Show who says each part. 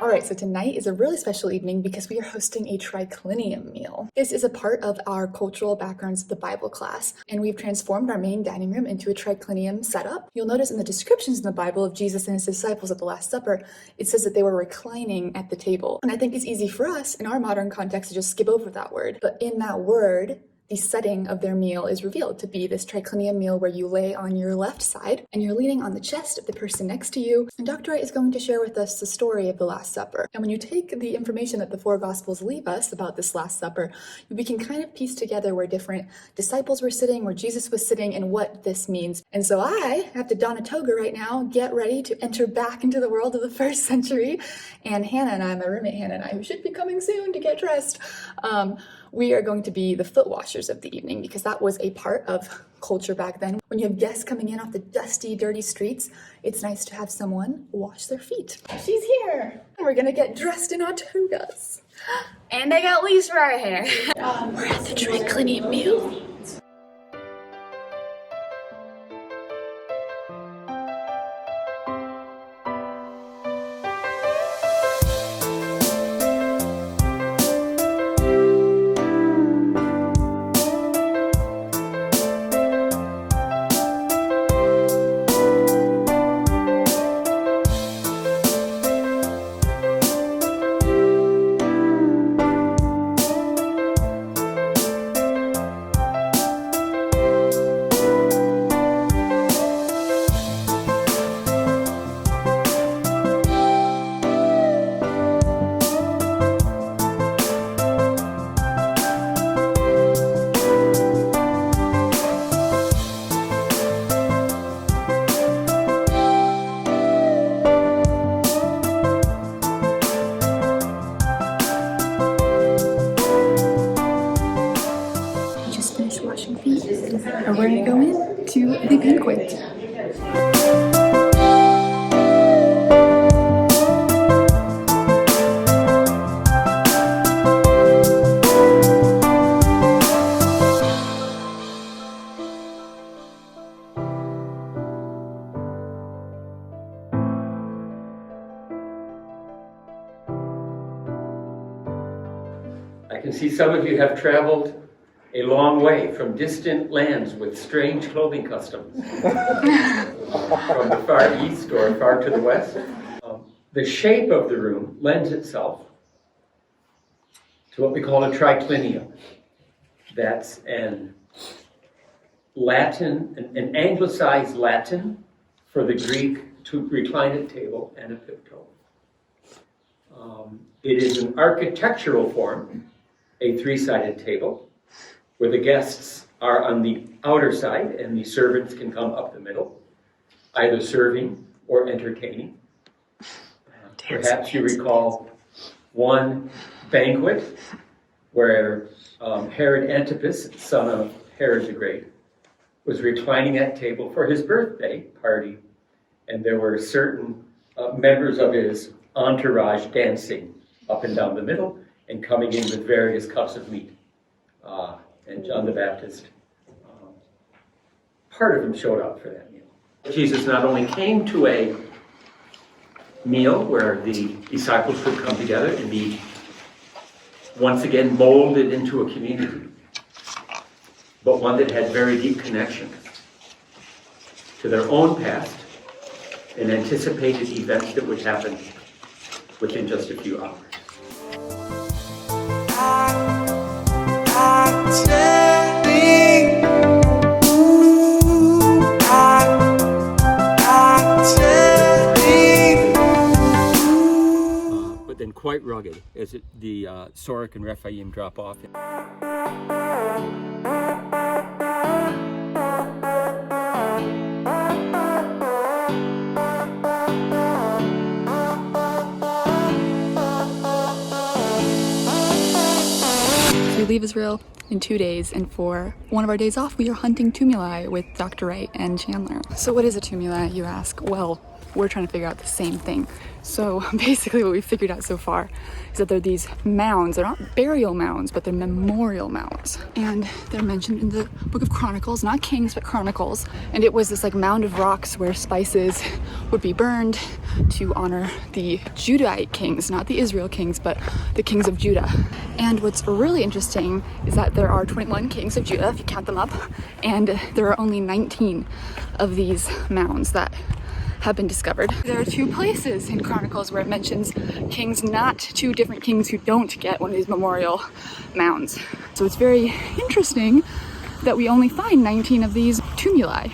Speaker 1: All right, so tonight is a really special evening because we are hosting a Triclinium Meal. This is a part of our cultural backgrounds of the Bible class, and we've transformed our main dining room into a triclinium setup. You'll notice in the descriptions in the Bible of Jesus and his disciples at the Last Supper, it says that they were reclining at the table. And I think it's easy for us in our modern context to just skip over that word. But in that word, the setting of their meal is revealed to be this triclinium meal where you lay on your left side and you're leaning on the chest of the person next to you. And Dr. Wright is going to share with us the story of the Last Supper. And when you take the information that the four Gospels leave us about this Last Supper, we can kind of piece together where different disciples were sitting, where Jesus was sitting, and what this means. And so I have to don a toga right now, get ready to enter back into the world of the first century. And Hannah and I, my roommate Hannah and I, who should be coming soon to get dressed, we are going to be the foot washers of the evening because that was a part of culture back then. When you have guests coming in off the dusty, dirty streets, it's nice to have someone wash their feet. She's here. We're gonna get dressed in our togas.
Speaker 2: And I got leaves for our hair.
Speaker 1: We're at the Triclinium Meal. Washing feet, and we're gonna go into the banquet.
Speaker 3: I can see some of you have traveled a long way from distant lands with strange clothing customs, from the far east or far to the west. The shape of the room lends itself to what we call a triclinium. That's an anglicized Latin for the Greek to recline at table and a pipto. It is an architectural form, a three-sided table, where the guests are on the outer side and the servants can come up the middle, either serving or entertaining. Perhaps you recall one banquet where Herod Antipas, son of Herod the Great, was reclining at table for his birthday party, and there were certain members of his entourage dancing up and down the middle and coming in with various cups of meat. And John the Baptist, part of him showed up for that meal. Jesus not only came to a meal where the disciples would come together and be once again molded into a community, but one that had very deep connection to their own past and anticipated events that would happen within just a few hours. But then quite rugged as the Sorek and Rephaim drop off.
Speaker 1: We leave Israel in 2 days, and for one of our days off, we are hunting tumuli with Dr. Wright and Chandler. So what is a tumuli, you ask? Well, we're trying to figure out the same thing. So basically what we've figured out so far is that there are these mounds. They're not burial mounds, but they're memorial mounds. And they're mentioned in the book of Chronicles, not Kings, but Chronicles. And it was this like mound of rocks where spices would be burned to honor the Judahite kings, not the Israel kings, but the kings of Judah. And what's really interesting is that there are 21 kings of Judah, if you count them up, and there are only 19 of these mounds that have been discovered. There are 2 places in Chronicles where it mentions kings, not 2 different kings who don't get one of these memorial mounds. So it's very interesting that we only find 19 of these tumuli.